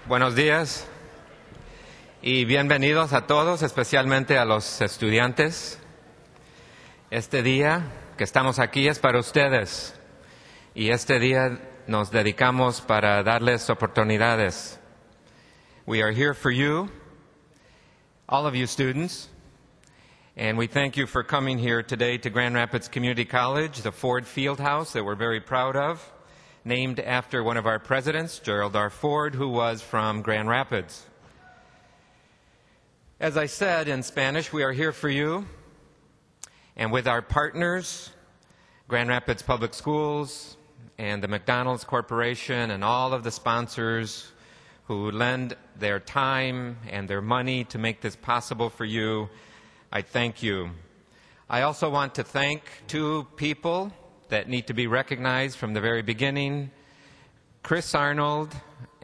Buenos días y bienvenidos a todos, especialmente a los estudiantes. Este día que estamos aquí es para ustedes y este día nos dedicamos para darles oportunidades. We are here for you, all of you students, and we thank you for coming here today to Grand Rapids Community College, the Ford Field House that we're very proud of, named after one of our presidents, Gerald R. Ford, who was from Grand Rapids. As I said in Spanish, we are here for you, and with our partners, Grand Rapids Public Schools and the McDonald's Corporation and all of the sponsors who lend their time and their money to make this possible for you, I thank you. I also want to thank two people that need to be recognized from the very beginning, Chris Arnold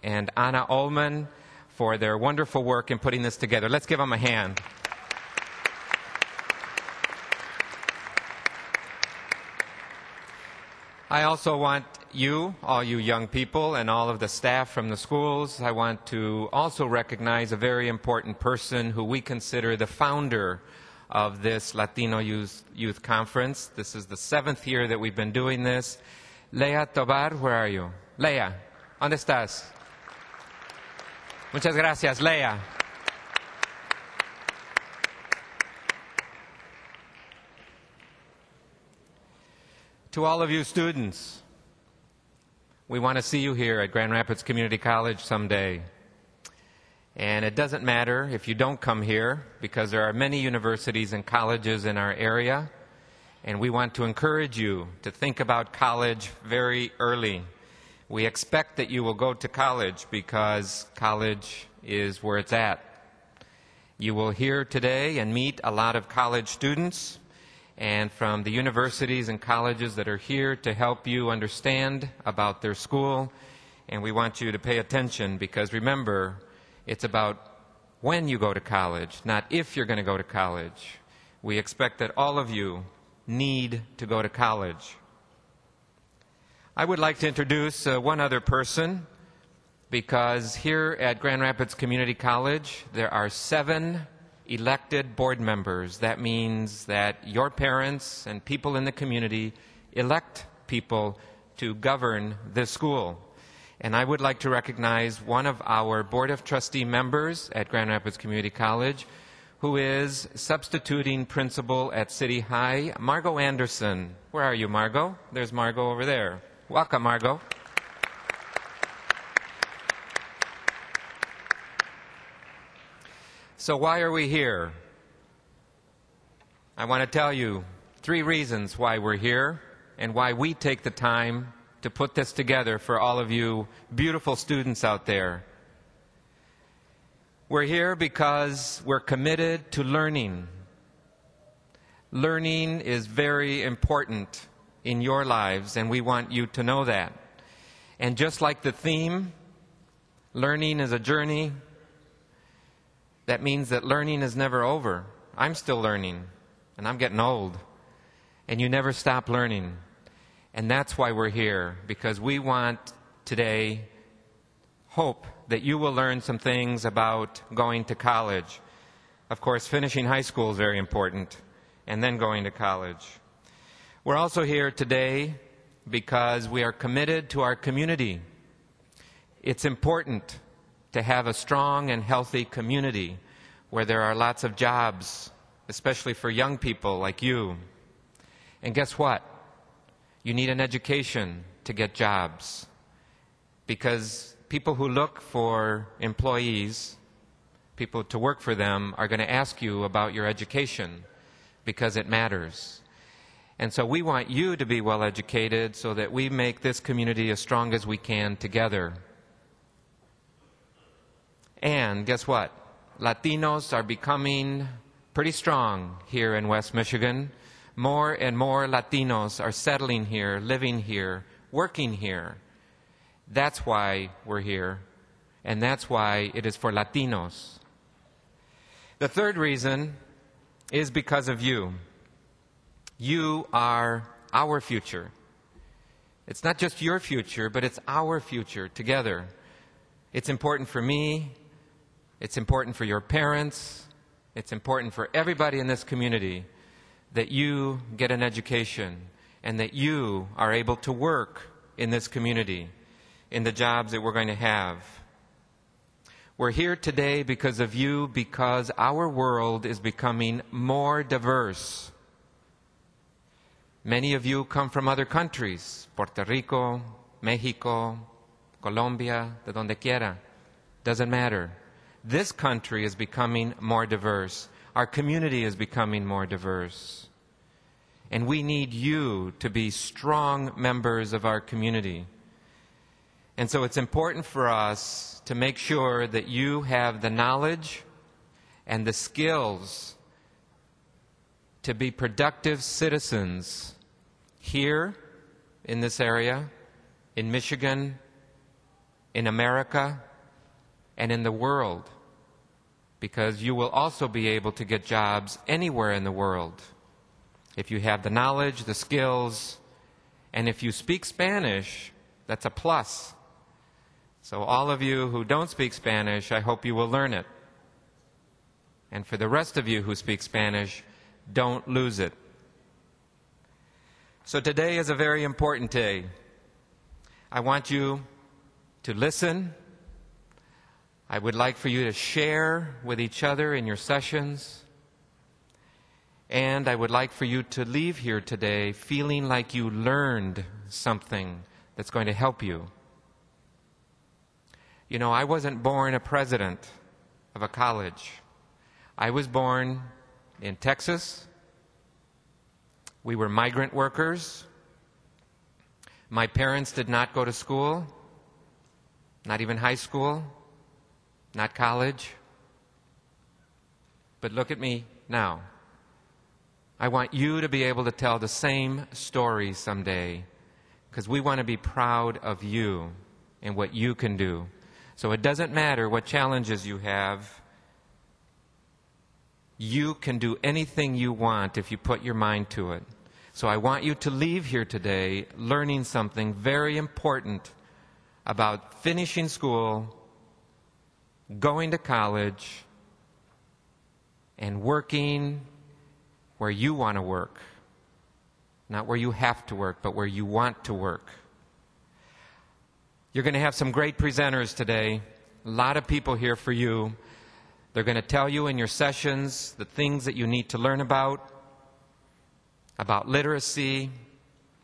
and Anna Ullman, for their wonderful work in putting this together. Let's give them a hand. I also want you, all you young people, and all of the staff from the schools, I want to also recognize a very important person who we consider the founder of this Latino Youth Conference. This is the 7th year that we've been doing this. Leah Tobar, where are you? Leah, ¿dónde estás? Muchas gracias, Leah. To all of you students, we want to see you here at Grand Rapids Community College someday. And it doesn't matter if you don't come here, because there are many universities and colleges in our area, and we want to encourage you to think about college very early. We expect that you will go to college because college is where it's at. You will hear today and meet a lot of college students and from the universities and colleges that are here to help you understand about their school, and we want you to pay attention because remember, it's about when you go to college, not if you're going to go to college. We expect that all of you need to go to college. I would like to introduce one other person because here at Grand Rapids Community College, there are 7 elected board members. That means that your parents and people in the community elect people to govern this school. And I would like to recognize one of our Board of Trustee members at Grand Rapids Community College who is substituting principal at City High, Margot Anderson. Where are you, Margot? There's Margot over there. Welcome, Margot. So why are we here? I want to tell you 3 reasons why we're here and why we take the time to put this together for all of you beautiful students out there. We're here because we're committed to learning. Learning is very important in your lives, and we want you to know that. And just like the theme, learning is a journey, that means that learning is never over. I'm still learning, and I'm getting old, and you never stop learning. And that's why we're here, because we want today hope that you will learn some things about going to college. Of course, finishing high school is very important, and then going to college. We're also here today because we are committed to our community. It's important to have a strong and healthy community where there are lots of jobs, especially for young people like you. And guess what? You need an education to get jobs because people who look for employees, people to work for them, are going to ask you about your education because it matters. And so we want you to be well educated so that we make this community as strong as we can together. And guess what? Latinos are becoming pretty strong here in West Michigan. More and more Latinos are settling here, living here, working here. That's why we're here, and that's why it is for Latinos. The third reason is because of you. You are our future. It's not just your future, but it's our future together. It's important for me. It's important for your parents. It's important for everybody in this community that you get an education and that you are able to work in this community, in the jobs that we're going to have. We're here today because of you, because our world is becoming more diverse. Many of you come from other countries, Puerto Rico, Mexico, Colombia, de donde quiera. Doesn't matter. This country is becoming more diverse. Our community is becoming more diverse. And we need you to be strong members of our community. And so it's important for us to make sure that you have the knowledge and the skills to be productive citizens here in this area, in Michigan, in America, and in the world, because you will also be able to get jobs anywhere in the world if you have the knowledge, the skills, and if you speak Spanish, that's a plus. So all of you who don't speak Spanish, I hope you will learn it. And for the rest of you who speak Spanish, don't lose it. So today is a very important day. I want you to listen. I would like for you to share with each other in your sessions. And I would like for you to leave here today feeling like you learned something that's going to help you. You know, I wasn't born a president of a college. I was born in Texas. We were migrant workers. My parents did not go to school, not even high school, not college. But look at me now. I want you to be able to tell the same story someday, because we want to be proud of you and what you can do. So it doesn't matter what challenges you have. You can do anything you want if you put your mind to it. So I want you to leave here today learning something very important about finishing school, going to college, and working where you want to work. Not where you have to work, but where you want to work. You're going to have some great presenters today. A lot of people here for you. They're going to tell you in your sessions the things that you need to learn about literacy,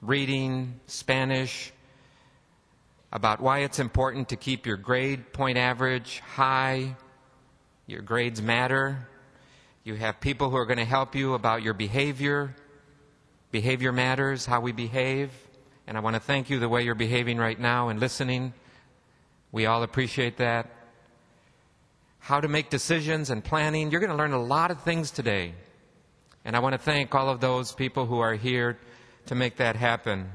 reading, Spanish, about why it's important to keep your grade point average high. Your grades matter. You have people who are going to help you about your behavior. Behavior matters, how we behave. And I want to thank you the way you're behaving right now and listening. We all appreciate that. How to make decisions and planning. You're going to learn a lot of things today. And I want to thank all of those people who are here to make that happen.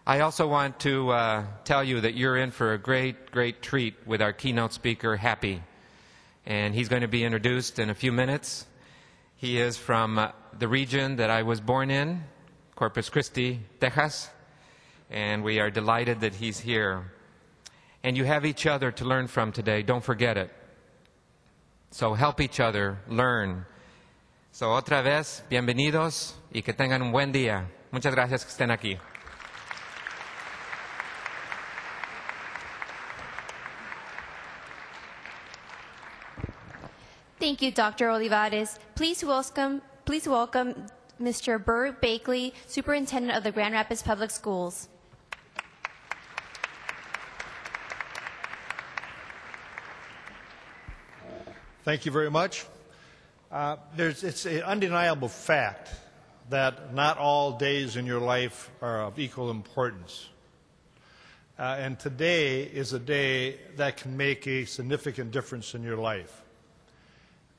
I also want to tell you that you're in for a great, great treat with our keynote speaker, Happy. And he's going to be introduced in a few minutes. He is from the region that I was born in, Corpus Christi, Texas. And we are delighted that he's here. And you have each other to learn from today. Don't forget it. So help each other learn. So otra vez, bienvenidos y que tengan un buen día. Muchas gracias que estén aquí. Thank you, Dr. Olivares. Please welcome Mr. Burr Bakley, Superintendent of the Grand Rapids Public Schools. Thank you very much. It's an undeniable fact that not all days in your life are of equal importance. And today is a day that can make a significant difference in your life.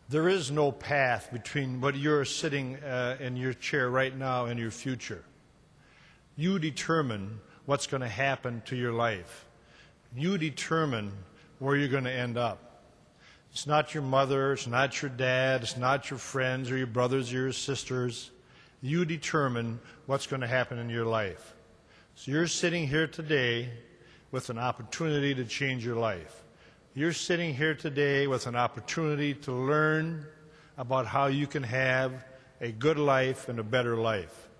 There is no path between what you're sitting in your chair right now and your future. You determine what's going to happen to your life. You determine where you're going to end up. It's not your mother, it's not your dad, it's not your friends or your brothers or your sisters. You determine what's going to happen in your life. So you're sitting here today with an opportunity to change your life. You're sitting here today with an opportunity to learn about how you can have a good life and a better life.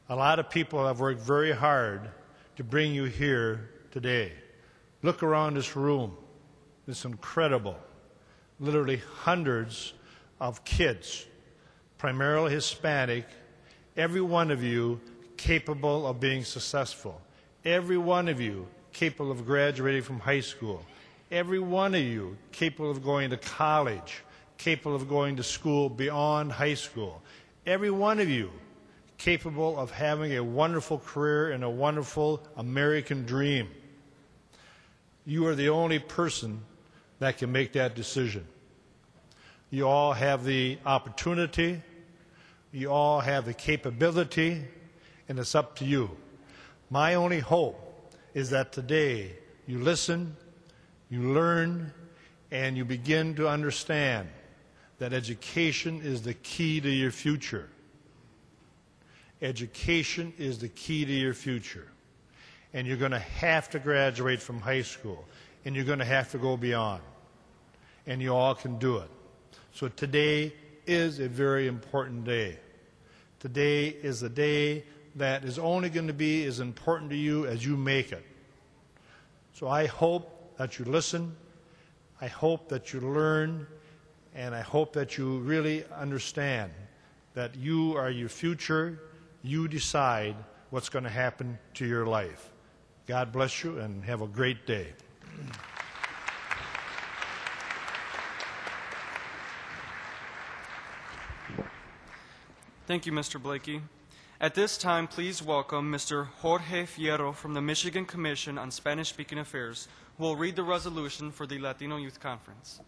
A lot of people have worked very hard to bring you here today. Look around this room. It's incredible. Literally hundreds of kids, primarily Hispanic, every one of you capable of being successful. Every one of you capable of graduating from high school. Every one of you capable of going to college, capable of going to school beyond high school. Every one of you capable of having a wonderful career and a wonderful American dream. You are the only person that can make that decision. You all have the opportunity, you all have the capability, and it's up to you. My only hope is that today you listen, you learn, and you begin to understand that education is the key to your future. Education is the key to your future. And you're going to have to graduate from high school, and you're going to have to go beyond. And you all can do it. So today is a very important day. Today is a day that is only going to be as important to you as you make it. So I hope that you listen, I hope that you learn, and I hope that you really understand that you are your future. You decide what's going to happen to your life. God bless you and have a great day. Thank you, Mr. Blakey. At this time, please welcome Mr. Jorge Fierro from the Michigan Commission on Spanish-Speaking Affairs, who will read the resolution for the Latino Youth Conference.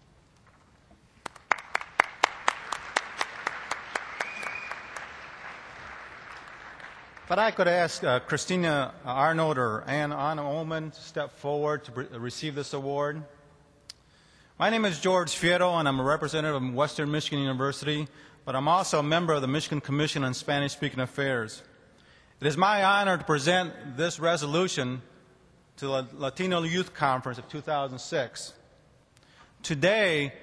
But I could ask Christina Arnold or Anna Ullman to step forward to receive this award. My name is George Fierro, and I'm a representative of Western Michigan University, but I'm also a member of the Michigan Commission on Spanish-Speaking Affairs. It is my honor to present this resolution to the Latino Youth Conference of 2006. Today,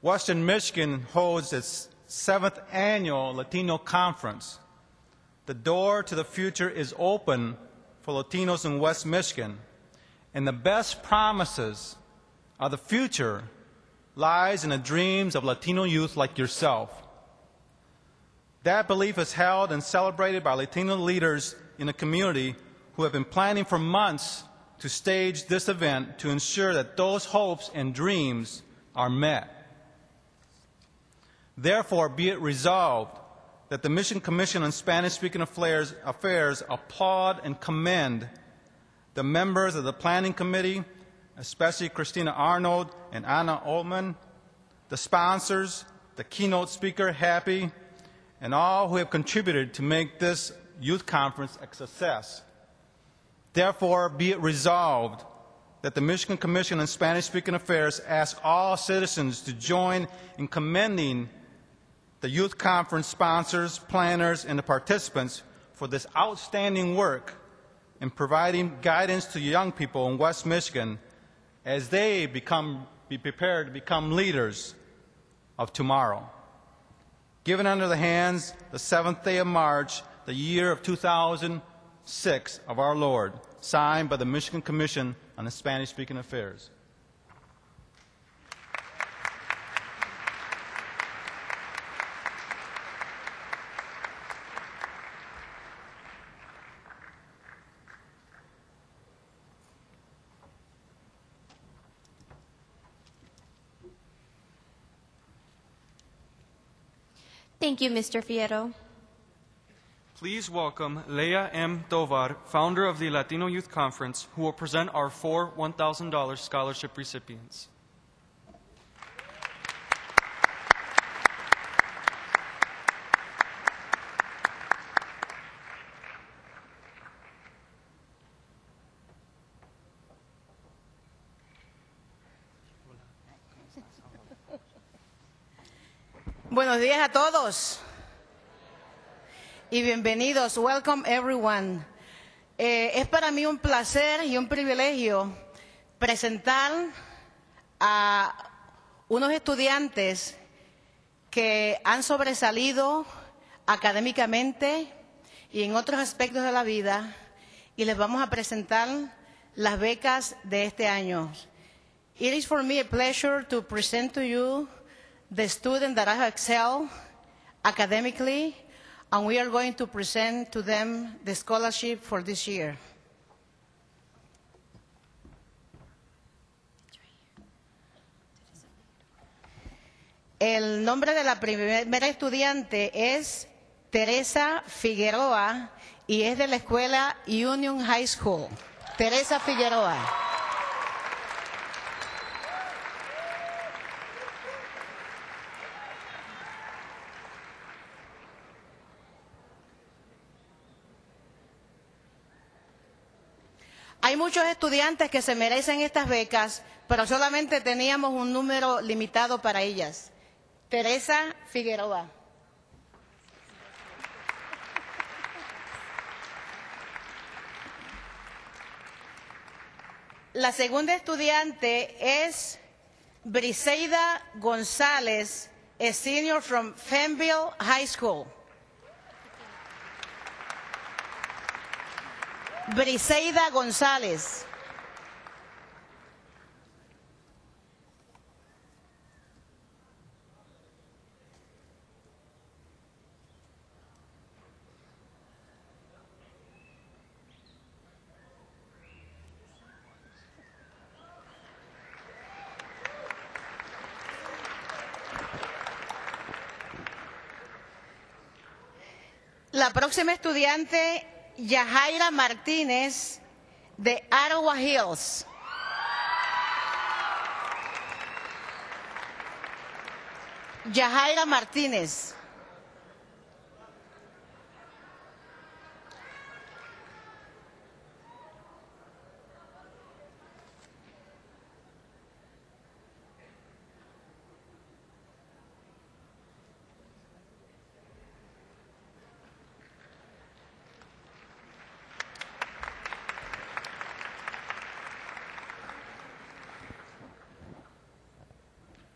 Western Michigan holds its 7th annual Latino Conference. The door to the future is open for Latinos in West Michigan, and the best promises of the future lies in the dreams of Latino youth like yourself. That belief is held and celebrated by Latino leaders in the community who have been planning for months to stage this event to ensure that those hopes and dreams are met. Therefore, be it resolved that the Michigan Commission on Spanish-Speaking Affairs applaud and commend the members of the Planning Committee, especially Christina Arnold and Anna Ullman, the sponsors, the keynote speaker, Happy, and all who have contributed to make this youth conference a success. Therefore, be it resolved that the Michigan Commission on Spanish-Speaking Affairs asks all citizens to join in commending the youth conference sponsors, planners, and the participants for this outstanding work in providing guidance to young people in West Michigan as they be prepared to become leaders of tomorrow. Given under the hands the 7th day of March, the year of 2006 of our Lord, signed by the Michigan Commission on the Spanish-Speaking Affairs. Thank you, Mr. Fierro. Please welcome Leah M. Tovar, founder of the Latino Youth Conference, who will present our 4 $1,000 scholarship recipients. Buenos días a todos y bienvenidos. Welcome everyone. Es para mí un placer y un privilegio presentar a unos estudiantes que han sobresalido académicamente y en otros aspectos de la vida, y les vamos a presentar las becas de este año. It is for me a pleasure to present to you the students that have excelled academically, and we are going to present to them the scholarship for this year. El nombre de la primera estudiante es Teresa Figueroa y es de la escuela Union High School. Teresa Figueroa. Hay muchos estudiantes que se merecen estas becas, pero solamente teníamos un número limitado para ellas. Teresa Figueroa. La segunda estudiante es Briseida González, a senior from Fenville High School. Briseida González. La próxima estudiante, Yajaira Martínez, de Ottawa Hills. Yajaira Martínez.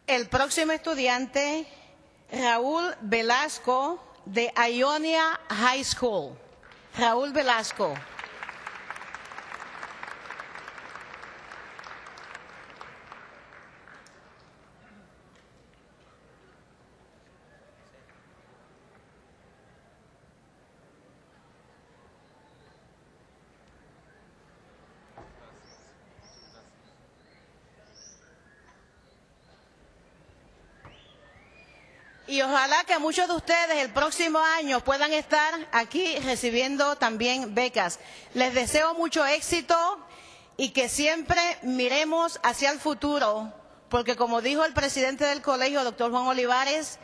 El próximo estudiante, Raúl Velasco, de Ionia High School. Raúl Velasco. Y ojalá que muchos de ustedes el próximo año puedan estar aquí recibiendo también becas. Les deseo mucho éxito y que siempre miremos hacia el futuro, porque como dijo el presidente del colegio, doctor Juan Olivares,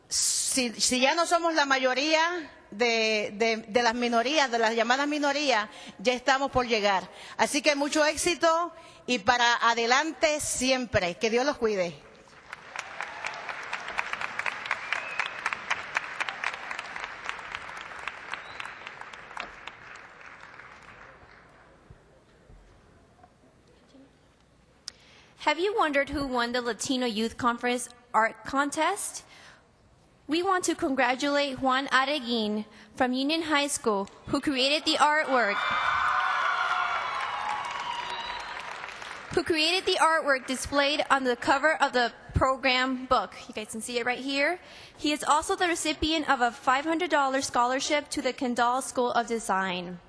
si ya no somos la mayoría de las minorías, de las llamadas minorías, ya estamos por llegar. Así que mucho éxito y para adelante siempre. Que Dios los cuide. Have you wondered who won the Latino Youth Conference Art Contest? We want to congratulate Juan Areguin from Union High School, who created the artwork. Displayed on the cover of the program book. You guys can see it right here. He is also the recipient of a $500 scholarship to the Kendall School of Design.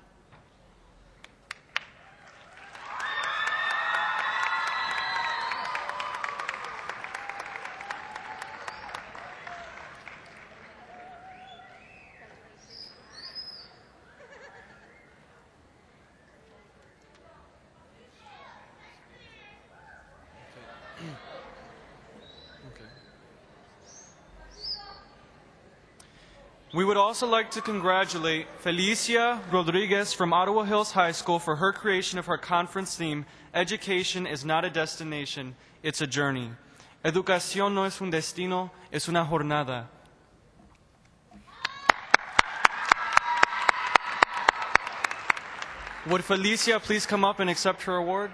We would also like to congratulate Felicia Rodriguez from Ottawa Hills High School for her creation of her conference theme, Education is not a destination, it's a journey. Educación no es un destino, es una jornada. Would Felicia please come up and accept her award?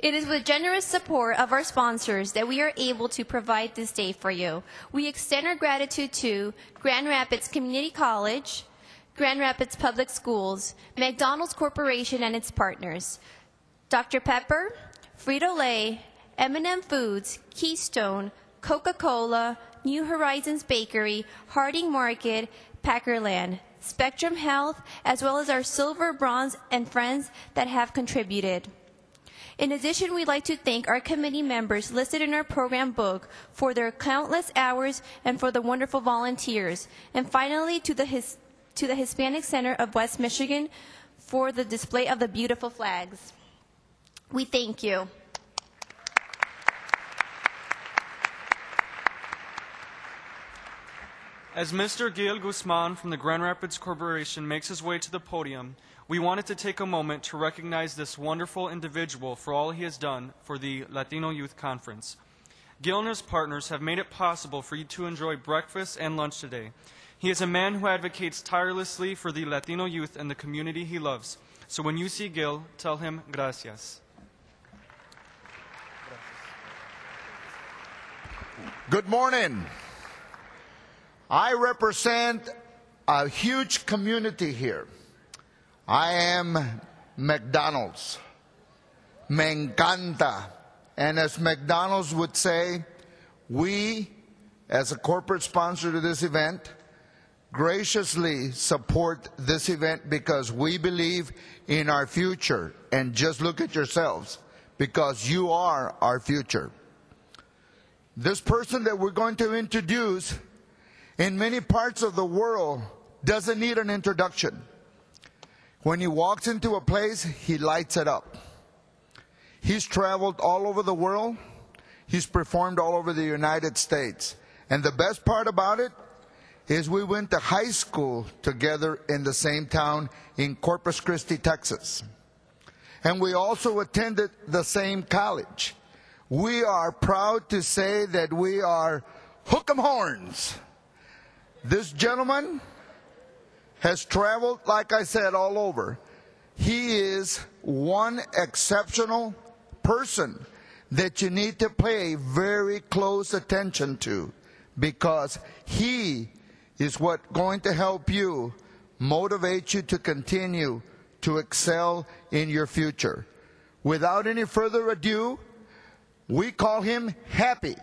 It is with generous support of our sponsors that we are able to provide this day for you. We extend our gratitude to Grand Rapids Community College, Grand Rapids Public Schools, McDonald's Corporation and its partners, Dr. Pepper, Frito-Lay, M&M Foods, Keystone, Coca-Cola, New Horizons Bakery, Harding Market, Packerland, Spectrum Health, as well as our silver, bronze, and friends that have contributed. In addition, we'd like to thank our committee members listed in our program book for their countless hours and for the wonderful volunteers. And finally, to the Hispanic Center of West Michigan for the display of the beautiful flags. We thank you. As Mr. Gail Guzman from the Grand Rapids Corporation makes his way to the podium, we wanted to take a moment to recognize this wonderful individual for all he has done for the Latino Youth Conference. Gail and his partners have made it possible for you to enjoy breakfast and lunch today. He is a man who advocates tirelessly for the Latino youth and the community he loves. So when you see Gail, tell him gracias. Good morning. I represent a huge community here. I am McDonald's. Me encanta. And as McDonald's would say, we, as a corporate sponsor to this event, graciously support this event because we believe in our future. And just look at yourselves, because you are our future. This person that we're going to introduce in many parts of the world doesn't need an introduction. When he walks into a place, he lights it up. He's traveled all over the world. He's performed all over the United States. And the best part about it is we went to high school together in the same town in Corpus Christi, Texas. And we also attended the same college. We are proud to say that we are hook 'em horns. This gentleman has traveled, like I said, all over. He is one exceptional person that you need to pay very close attention to, because he is what going to help you, motivate you to continue to excel in your future. Without any further ado, we call him Happy.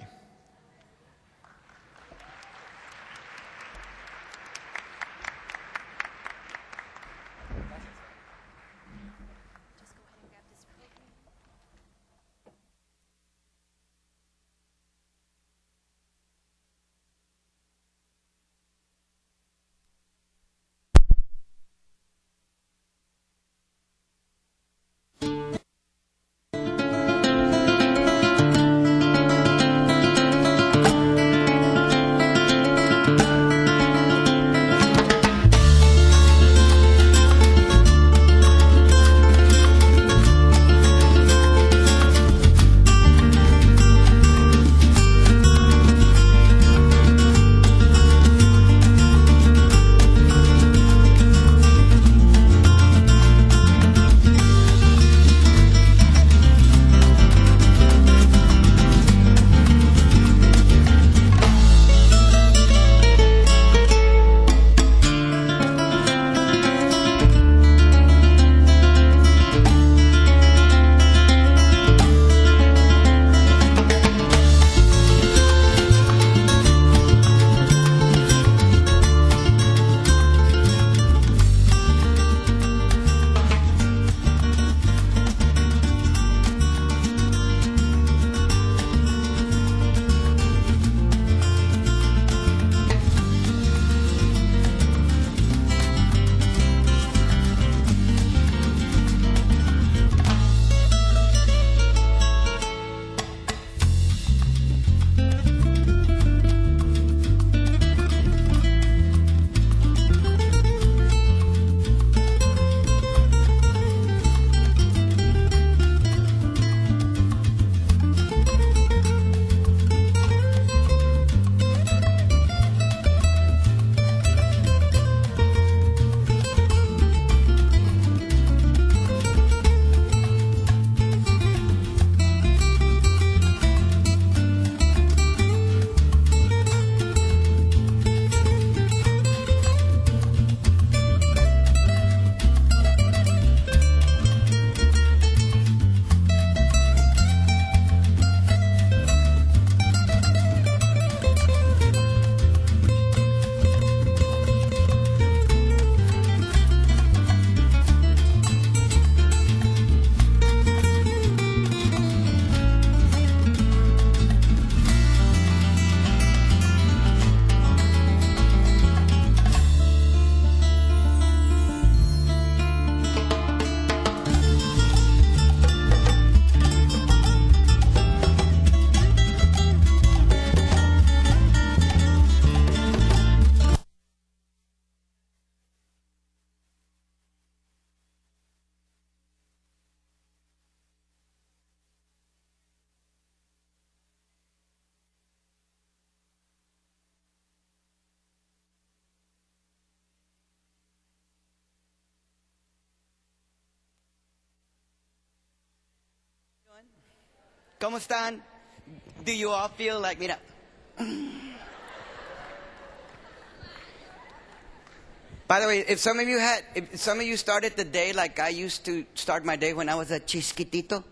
¿Cómo están? Do you all feel like, mira? By the way, if some of you started the day like I used to start my day when I was a chisquitito,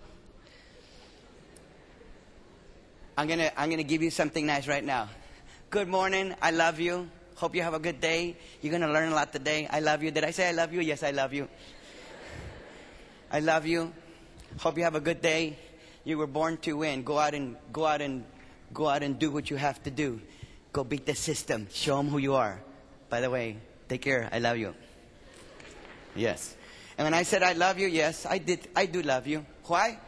I'm gonna give you something nice right now. Good morning. I love you. Hope you have a good day. You're gonna learn a lot today. I love you. Did I say I love you? Yes, I love you. I love you. Hope you have a good day. You were born to win. Go out and do what you have to do. Go beat the system. Show them who you are. By the way, take care. I love you. Yes. And when I said I love you, yes, I did. I do love you. Why?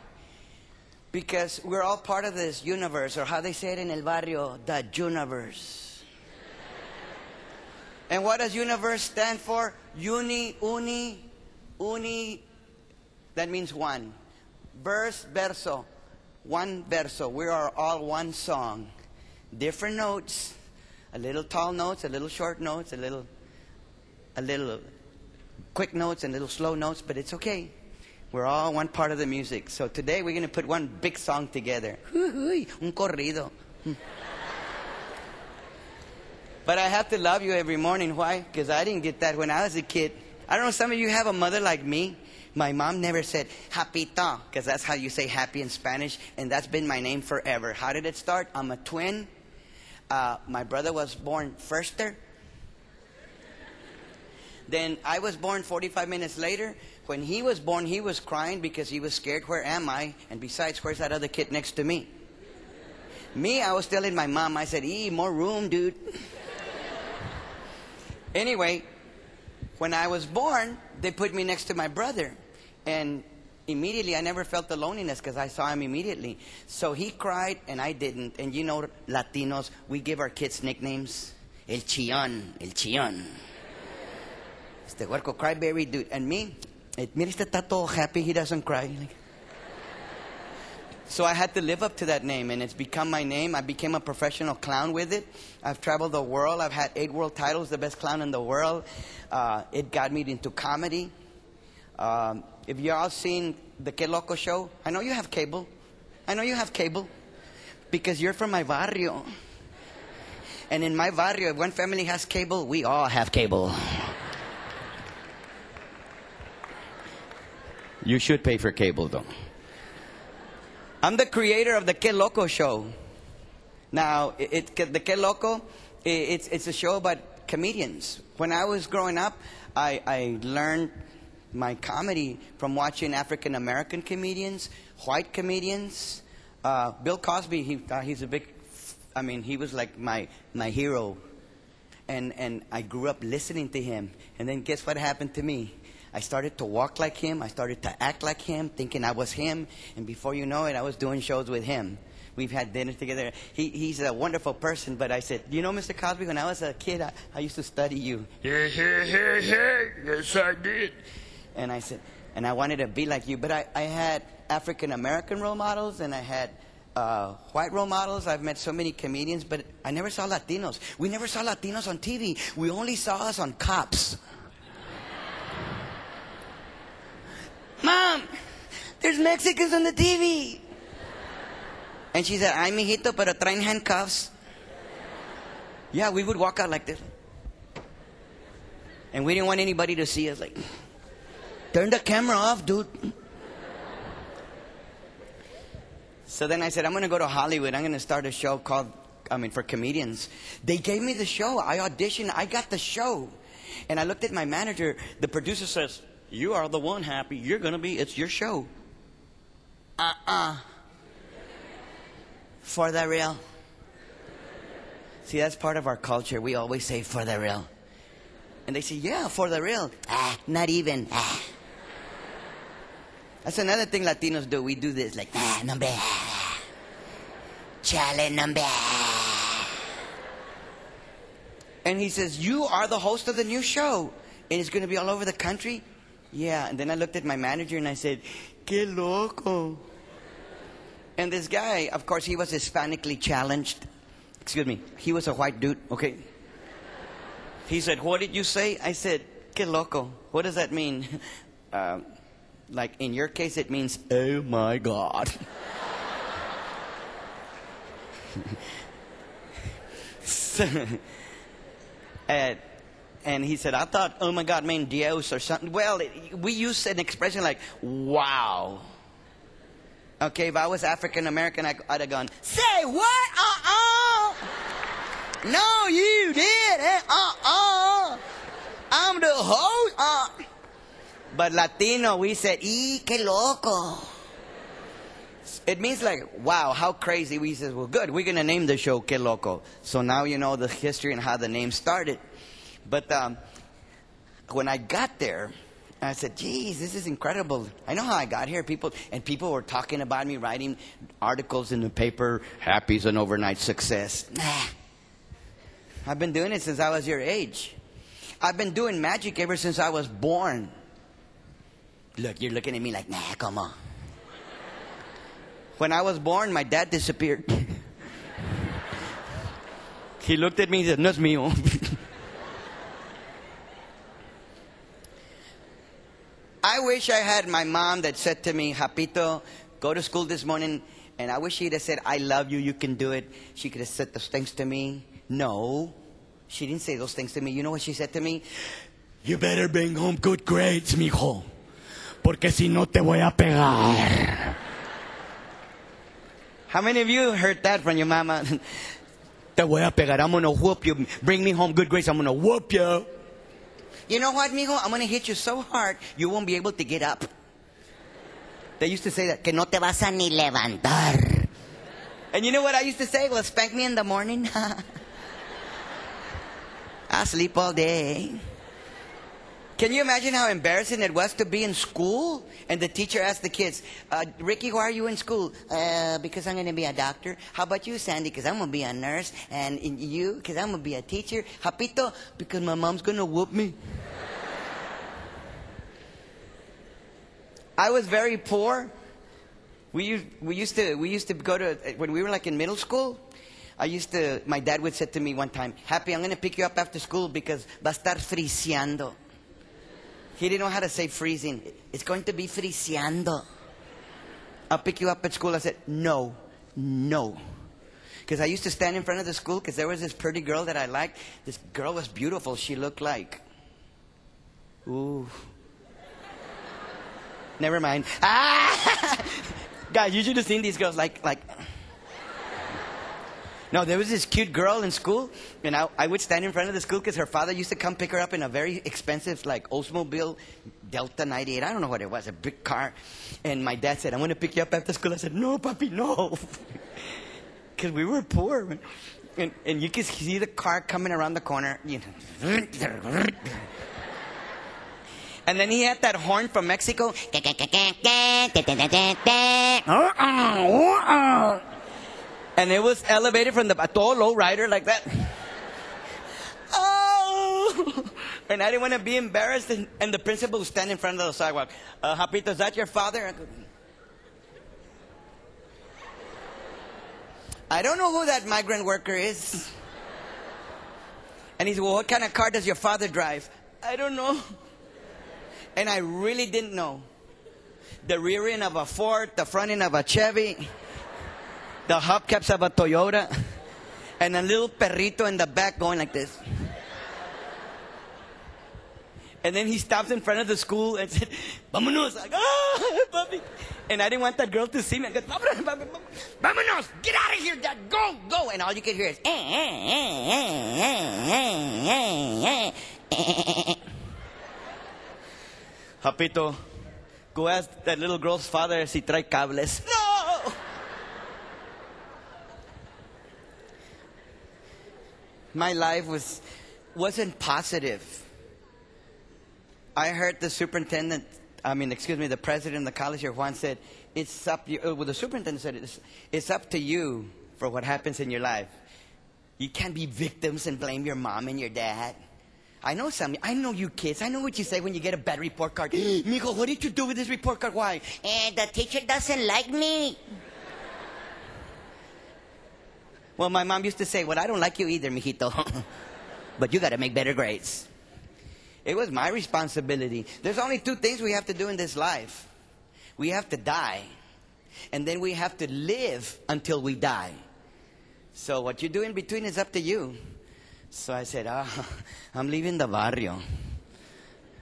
Because we're all part of this universe, or how they say it in el barrio, the universe. And what does universe stand for? Uni. That means one. Verso. One verso. We are all one song. Different notes. A little tall notes, a little short notes, a little quick notes, and little slow notes, but it's okay. We're all one part of the music. So today we're going to put one big song together. Un corrido. But I have to love you every morning. Why? Because I didn't get that when I was a kid. I don't know, some of you have a mother like me. My mom never said, Hapito, because that's how you say happy in Spanish, and that's been my name forever. How did it start? I'm a twin. My brother was born firster. Then I was born 45 minutes later. When he was born, he was crying because he was scared. Where am I? And besides, where's that other kid next to me? Me, I was telling my mom, I said, more room, dude. Anyway, when I was born, they put me next to my brother. And immediately, I never felt the loneliness because I saw him immediately. So he cried and I didn't. And you know, Latinos, we give our kids nicknames. El Chillón. Este huerco, crybaby dude. And me, mira, este está todo happy, he doesn't cry. So I had to live up to that name, and it's become my name. I became a professional clown with it. I've traveled the world. I've had 8 world titles, the best clown in the world. It got me into comedy. If you all seen the Que Loco show, I know you have cable. Because you're from my barrio. And in my barrio, if one family has cable, we all have cable. You should pay for cable, though. I'm the creator of the Que Loco show. Now, the Que Loco, it's a show about comedians. When I was growing up, I learned my comedy from watching African American comedians, white comedians. Bill Cosby, he's a big, he was like my hero. And I grew up listening to him. And then guess what happened to me? I started to walk like him. I started to act like him, thinking I was him. And before you know it, I was doing shows with him. We've had dinner together. He's a wonderful person. But I said, you know, Mr. Cosby, when I was a kid, I used to study you. Yes, I did. And I said, and I wanted to be like you. But I had African-American role models, and I had white role models. I've met so many comedians, but I never saw Latinos. We never saw Latinos on TV. We only saw us on Cops. Mom, there's Mexicans on the TV. And she said, ay, mijito, pero traen handcuffs. Yeah, we would walk out like this. And we didn't want anybody to see us. Like, turn the camera off, dude. So then I said, I'm going to go to Hollywood. I'm going to start a show called, for comedians. They gave me the show. I auditioned. I got the show. And I looked at my manager. The producer says, you are the one, Happy. It's your show. For the real. See, that's part of our culture. We always say, for the real. And they say, yeah, for the real. Not even. That's another thing Latinos do. We do this, like, nombre. Chale, nombre. And he says, you are the host of the new show. And it's going to be all over the country? Yeah. And then I looked at my manager and I said, Que loco. And this guy, of course, he was Hispanically challenged. Excuse me. He was a white dude, okay? He said, what did you say? I said, Que loco. What does that mean? Like in your case, it means, oh my God. And he said, I thought, oh my God, man, Dios or something. Well, we use an expression like, wow. Okay, if I was African American, I'd have gone, say what? No, you did. I'm the host. But Latino, we said, que loco. It means like, wow, how crazy. We said, well, good, we're going to name the show Que Loco. So now you know the history and how the name started. But when I got there, I said, geez, this is incredible. I know how I got here. People were talking about me, writing articles in the paper, Happy's an overnight success. Nah. I've been doing it since I was your age. I've been doing magic ever since I was born. Look, you're looking at me like, nah, come on. When I was born, my dad disappeared. He looked at me and said, no es mío. I wish I had my mom that said to me, Japito, go to school this morning. And I wish she'd have said, I love you, you can do it. She could have said those things to me. No, she didn't say those things to me. You know what she said to me? You better bring home good grades, mijo. Porque si no te voy a pegar. How many of you heard that from your mama? Te voy a pegar. I'm going to whoop you. Bring me home good grades. I'm going to whoop you. You know what, mijo? I'm going to hit you so hard, you won't be able to get up. They used to say that. Que no te vas a ni levantar. And you know what I used to say? Well, spank me in the morning. I'll sleep all day. Can you imagine how embarrassing it was to be in school? And the teacher asked the kids, Ricky, why are you in school? Because I'm going to be a doctor. How about you, Sandy? Because I'm going to be a nurse. And you? Because I'm going to be a teacher. Japito? Because my mom's going to whoop me. I was very poor. We used to go to, when we were like in middle school, my dad would say to me one time, Happy, I'm going to pick you up after school because va a estar friseando. He didn't know how to say freezing. It's going to be friseando. I'll pick you up at school. I said, no. Because I used to stand in front of the school because there was this pretty girl that I liked. This girl was beautiful. She looked like, ooh. Never mind. Guys, you should have seen these girls like. No, there was this cute girl in school, and I would stand in front of the school because her father used to come pick her up in a very expensive, like, Oldsmobile Delta 98. I don't know what it was, a big car. And my dad said, I'm going to pick you up after school. I said, no, papi, no. Because we were poor. And you could see the car coming around the corner. You know. And then he had that horn from Mexico. And it was elevated from the todo low rider like that. Oh! And I didn't want to be embarrassed. And the principal would stand in front of the sidewalk. Japito, is that your father? I don't know who that migrant worker is. And he said, well, what kind of car does your father drive? I don't know. And I really didn't know. The rear end of a Ford, the front end of a Chevy, the hubcaps of a Toyota, and a little perrito in the back going like this. And then he stops in front of the school and said, Vámonos. Like, papi. And I didn't want that girl to see me. I go, Vámonos, get out of here, Dad, go. And all you could hear is, Japito, go ask that little girl's father si trae cables. No! My life wasn't positive. I heard the the president of the college here, Juan, said, the superintendent said, it's up to you for what happens in your life. You can't be victims and blame your mom and your dad. I know you kids. I know what you say when you get a bad report card. Mijo, what did you do with this report card? Why? The teacher doesn't like me. Well, my mom used to say, well, I don't like you either, mijito. But you got to make better grades. It was my responsibility. There's only two things we have to do in this life. We have to die. And then we have to live until we die. So what you do in between is up to you. So I said, I'm leaving the barrio.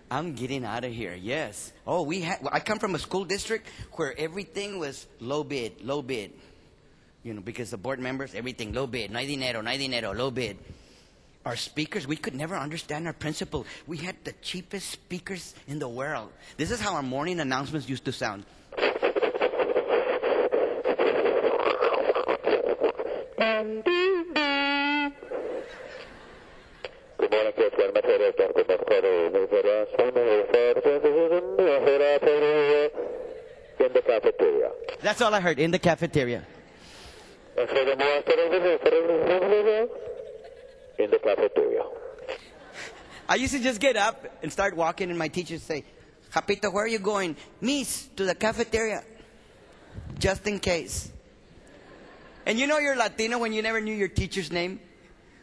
I'm getting out of here, yes. Oh, I come from a school district where everything was low bid, low bid. You know, because the board members, everything, low bid, no hay dinero, low bid. Our speakers, we could never understand our principal. We had the cheapest speakers in the world. This is how our morning announcements used to sound. In the cafeteria. That's all I heard, in the cafeteria. In the cafeteria. I used to just get up and start walking, and my teacher would say, Japito, where are you going? Miss, to the cafeteria. Just in case. And you know you're Latino when you never knew your teacher's name?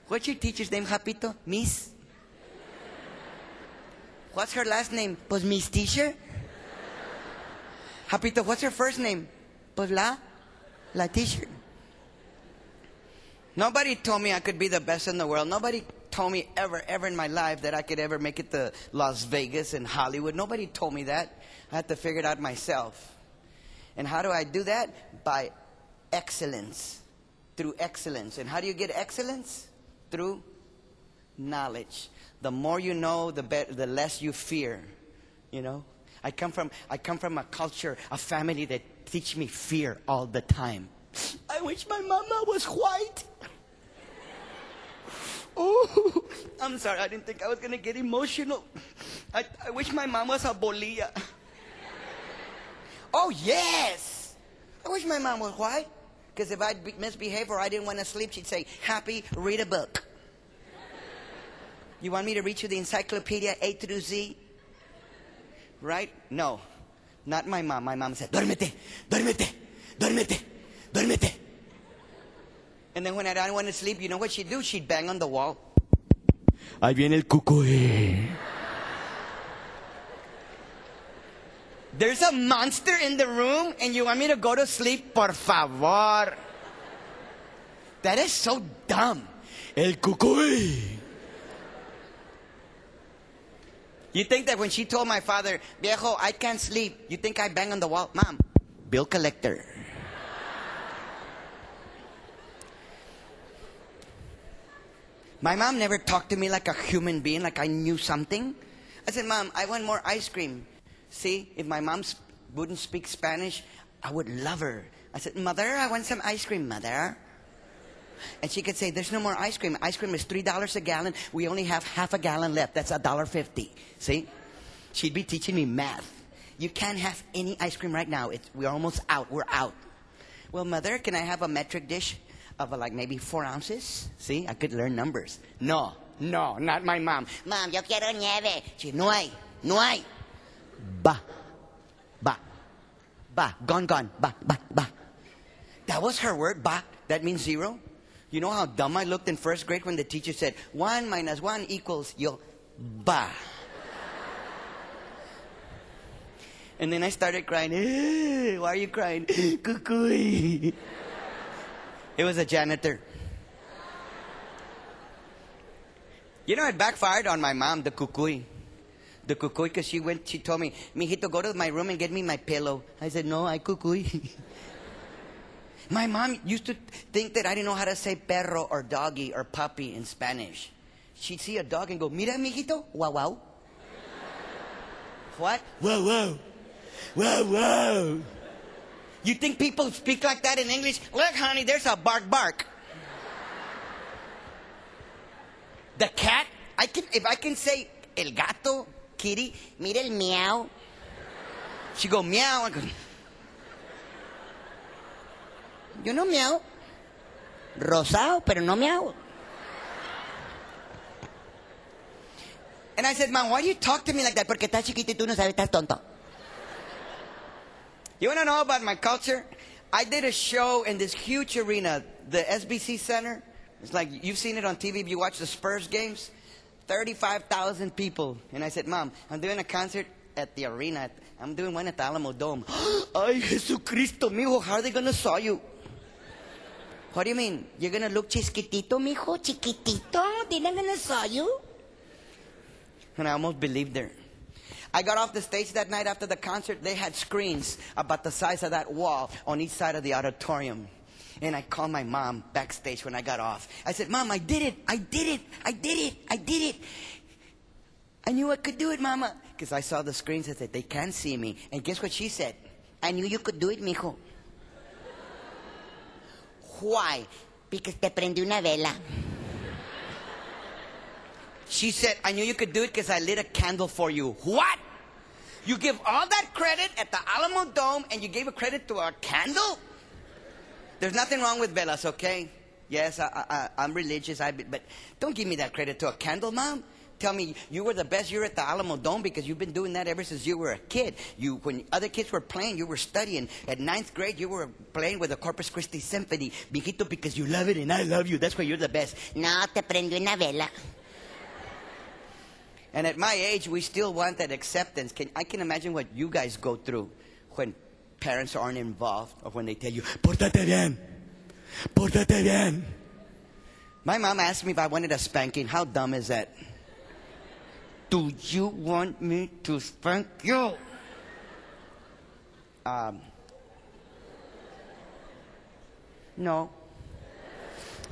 What's your teacher's name, Japito? Miss? What's her last name? Pues Miss Teacher. Japito, what's her first name? Pues La Teacher. Nobody told me I could be the best in the world. Nobody told me ever in my life that I could ever make it to Las Vegas and Hollywood. Nobody told me that. I had to figure it out myself. And how do I do that? By excellence. Through excellence. And how do you get excellence? Through knowledge. The more you know, the less you fear. You know? I come from a culture, a family that teach me fear all the time. I wish my mama was white. Oh, I'm sorry. I didn't think I was going to get emotional. I wish my mom was a bolilla. Oh, yes. I wish my mom was white. Because if I misbehaved or I didn't want to sleep, she'd say, Happy, read a book. You want me to read you the encyclopedia A through Z? Right? No. Not my mom. My mom said, Duérmete, duérmete, duérmete, duérmete. And then when I didn't want to sleep, you know what she'd do? She'd bang on the wall. Ahí viene el cucuy. There's a monster in the room and you want me to go to sleep? Por favor. That is so dumb. El cucuy. You think that when she told my father, Viejo, I can't sleep, you think I bang on the wall? Mom, bill collector. My mom never talked to me like a human being, like I knew something. I said, Mom, I want more ice cream. See, if my mom wouldn't speak Spanish, I would love her. I said, Mother, I want some ice cream, Mother. And she could say, there's no more ice cream. Ice cream is $3 a gallon. We only have half a gallon left. That's $1.50. See? She'd be teaching me math. You can't have any ice cream right now. We're almost out. We're out. Well, Mother, can I have a metric dish of like maybe 4 ounces? See? I could learn numbers. No, not my mom. Mom, yo quiero nieve. She, no hay. Ba. Gone. Ba. That was her word, ba. That means 0. You know how dumb I looked in first grade when the teacher said, 1 minus 1 equals yo, ba. And then I started crying. Why are you crying? Cucuy. It was a janitor. You know, it backfired on my mom, the cucuy. The cucuy, because she told me, Mijito, go to my room and get me my pillow. I said, no, I cucuy. My mom used to think that I didn't know how to say perro or doggy or puppy in Spanish. She'd see a dog and go, Mira, mijito, wow, wow. What? Wow, wow. You think people speak like that in English? Look, honey, there's a bark. The cat, if I can say el gato, kitty, mira el meow. She go, meow. I go, yo no meow. Rosado, pero no meow. And I said, Mom, why do you talk to me like that? Porque estás chiquito y tú no sabes, estás tonto. You want to know about my culture? I did a show in this huge arena, the SBC Center. It's like, you've seen it on TV if you watch the Spurs games. 35,000 people. And I said, Mom, I'm doing a concert at the arena. I'm doing one at the Alamo Dome. Ay, Jesucristo, mijo, how are they going to saw you? What do you mean? You're going to look chiquitito, mijo? Chiquitito? Didn't I saw you? And I almost believed her. I got off the stage that night after the concert. They had screens about the size of that wall on each side of the auditorium. And I called my mom backstage when I got off. I said, Mom, I did it. I did it. I did it. I did it. I knew I could do it, Mama. Because I saw the screens. I said, they can't see me. And guess what she said? I knew you could do it, mijo. Why? Because te prendí una vela. She said, I knew you could do it because I lit a candle for you. What? You give all that credit at the Alamo Dome and you gave a credit to a candle? There's nothing wrong with velas, okay? Yes, I'm religious, but don't give me that credit to a candle, Mom. Tell me you were the best year at the Alamo Dome because you've been doing that ever since you were a kid. When other kids were playing, you were studying. At 9th grade, you were playing with the Corpus Christi Symphony. Mijito, because you love it and I love you. That's why you're the best. No, te prendí una vela. And at my age, we still want that acceptance. I can imagine what you guys go through when parents aren't involved or when they tell you, pórtate bien, pórtate bien. My mom asked me if I wanted a spanking. How dumb is that? Do you want me to spank you? No.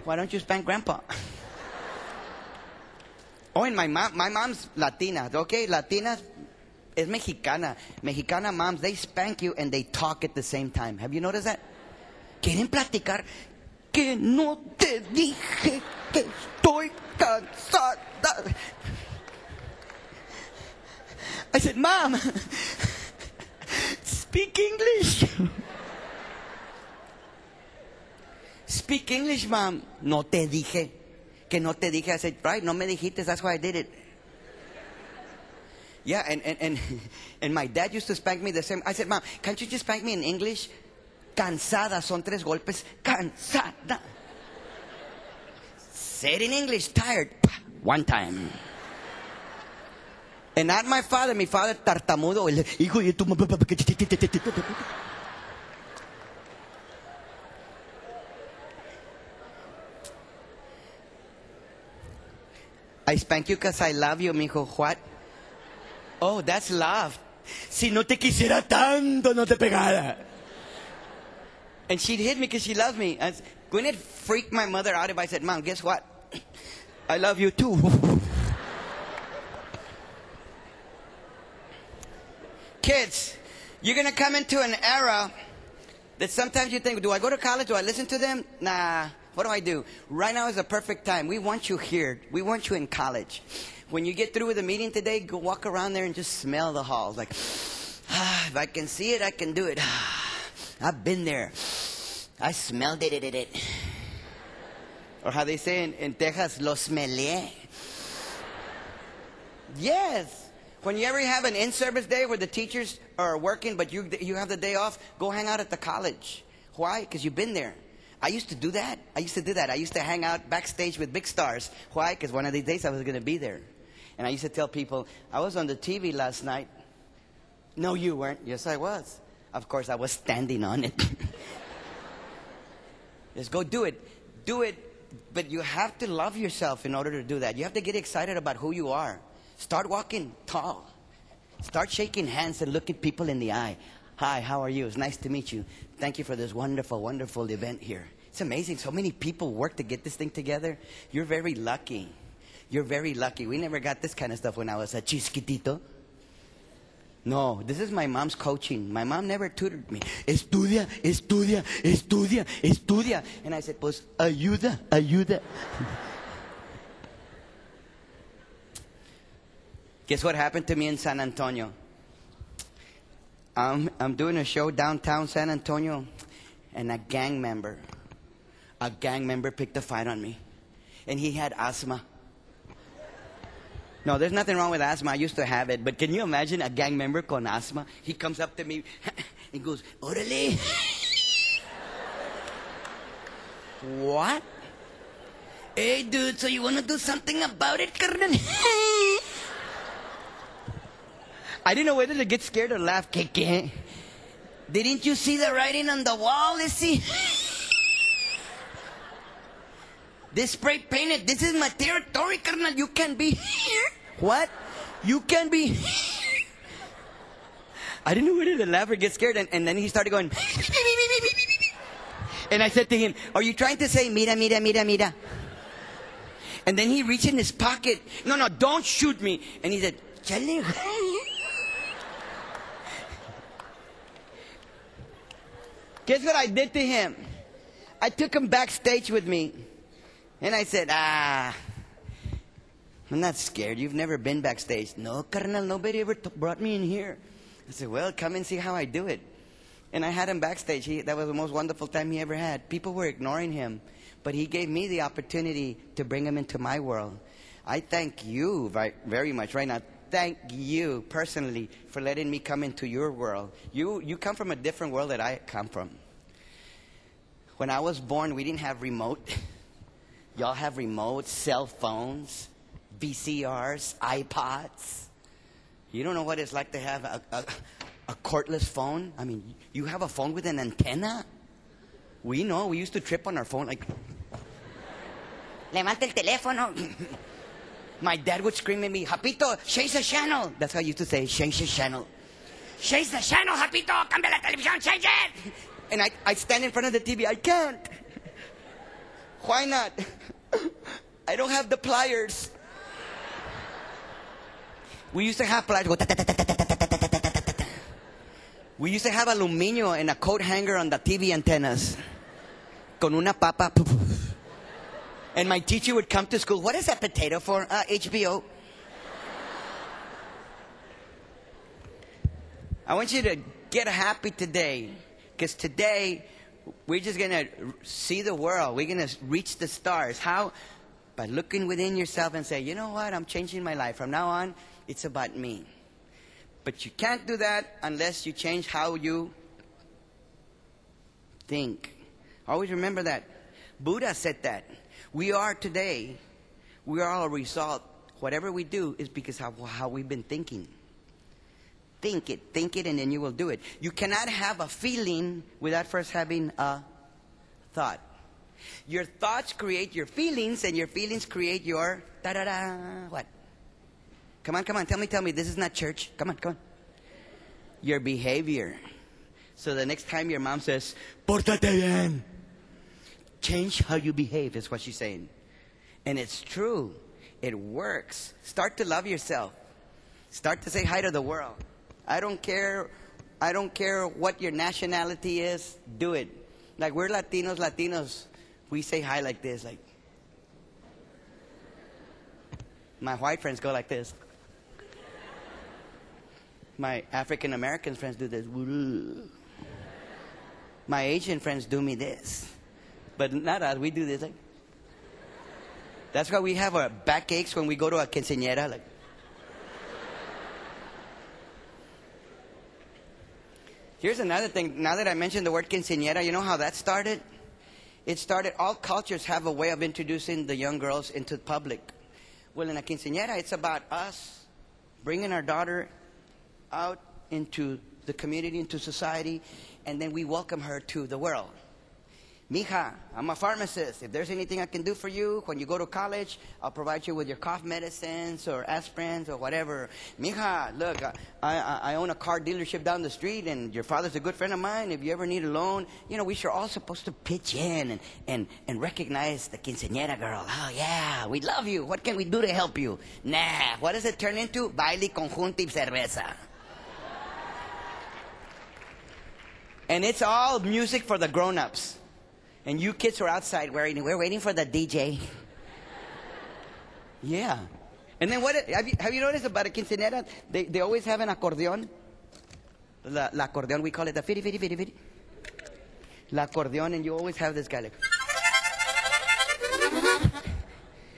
Why don't you spank Grandpa? Oh, and my mom's Latina, okay? Latinas es mexicana. Mexicana moms, they spank you and they talk at the same time. Have you noticed that? Quieren platicar. Que no te dije que estoy cansada. I said, Mom, speak English. Speak English, Mom. No te dije. Que no te dije. I said, right, no me dijiste, that's why I did it. Yeah, and my dad used to spank me the same. I said, Mom, can't you just spank me in English? Cansada, son 3 golpes. Cansada. Say it in English, tired. 1 time. And not my father tartamudo. Hijo de tu mamá. I spank you because I love you, mijo. What? Oh, that's love. Si no te quisiera tanto, no te pegara. And she'd hit me because she loves me. Wouldn't it freak my mother out if I said, Mom, guess what? I love you too. Kids, you're going to come into an era that sometimes you think, do I go to college? Do I listen to them? Nah. What do I do? Right now is the perfect time. We want you here. We want you in college. When you get through with the meeting today, go walk around there and just smell the halls. Like, if I can see it, I can do it. I've been there. I smelled it. Or how they say in Texas, lo smelé. Yes. When you ever have an in-service day where the teachers are working, but you have the day off, go hang out at the college. Why? Because you've been there. I used to do that. I used to hang out backstage with big stars. Why? Because one of these days I was going to be there. And I used to tell people, I was on the TV last night. No, you weren't. Yes, I was. Of course, I was standing on it. Just go do it. Do it. But you have to love yourself in order to do that. You have to get excited about who you are. Start walking tall. Start shaking hands and looking people in the eye. Hi, how are you? It's nice to meet you. Thank you for this wonderful, wonderful event here. It's amazing. So many people work to get this thing together. You're very lucky. You're very lucky. We never got this kind of stuff when I was a chiquitito. No, this is my mom's coaching. My mom never tutored me. Estudia, estudia, estudia, estudia. And I said, pues, ayuda, ayuda. Guess what happened to me in San Antonio? I'm doing a show downtown San Antonio, and a gang member picked a fight on me. And he had asthma. No, there's nothing wrong with asthma. I used to have it. But can you imagine a gang member con asthma? He comes up to me and goes, Orale. What? Hey, dude, so you want to do something about it, carnal? I didn't know whether to get scared or laugh. ¿Qué? Didn't you see the writing on the wall? Let's see. This spray painted. This is my territory, carnal. You can't be here. What? You can't be here. I didn't know whether to laugh or get scared. And then he started going. And I said to him, are you trying to say, mira, mira, mira, mira? And then he reached in his pocket. No, no, don't shoot me. And he said, chale. Guess what I did to him? I took him backstage with me. And I said, I'm not scared. You've never been backstage. No, carnal, nobody ever brought me in here. I said, well, come and see how I do it. And I had him backstage. That was the most wonderful time he ever had. People were ignoring him. But he gave me the opportunity to bring him into my world. I thank you very much right now. Thank you personally for letting me come into your world. You come from a different world that I come from. When I was born, we didn't have remote. Y'all have remotes, cell phones, VCRs, iPods. You don't know what it's like to have a cordless phone. I mean, you have a phone with an antenna? We know. We used to trip on our phone like, levanta el teléfono. My dad would scream at me, Japito, change the channel. That's how I used to say, change the channel. Change the channel, Japito, cambia la televisión, change it. And I'd stand in front of the TV. I can't. Why not? I don't have the pliers. We used to have pliers. We used to have aluminio and a coat hanger on the TV antennas. Con una papa. And my teacher would come to school. What is that potato for? HBO. I want you to get happy today. Because today, we're just going to see the world. We're going to reach the stars. How? By looking within yourself and say, you know what? I'm changing my life. From now on, it's about me. But you can't do that unless you change how you think. Always remember that. Buddha said that. We are today. We are a result. Whatever we do is because of how we've been thinking. Think it, and then you will do it. You cannot have a feeling without first having a thought. Your thoughts create your feelings, and your feelings create your da-da-da. What? Come on. Tell me. This is not church. Come on. Your behavior. So the next time your mom says, pórtate bien, change how you behave, is what she's saying. And it's true. It works. Start to love yourself. Start to say hi to the world. I don't care what your nationality is. Do it. Like we're Latinos. We say hi like this. Like my white friends go like this. My African American friends do this. My Asian friends do me this. But not us. We do this like. That's why we have our backaches when we go to a quinceañera. Like. Here's another thing. Now that I mentioned the word quinceañera, you know how that started? It started, all cultures have a way of introducing the young girls into the public. Well, in a quinceañera, it's about us bringing our daughter out into the community, into society, and then we welcome her to the world. Mija, I'm a pharmacist. If there's anything I can do for you when you go to college, I'll provide you with your cough medicines or aspirins or whatever. Mija, look, I own a car dealership down the street, and your father's a good friend of mine. If you ever need a loan, you know, we are all supposed to pitch in and recognize the quinceañera girl. Oh, yeah, we love you. What can we do to help you? Nah, what does it turn into? Baile, conjunto y cerveza. And it's all music for the grown-ups. And you kids are outside we're waiting for the DJ. Yeah. And then have you noticed about a quinceañera? They always have an accordion. La accordion, we call it the firi, firi, firi, firi. La accordion, and you always have this guy like.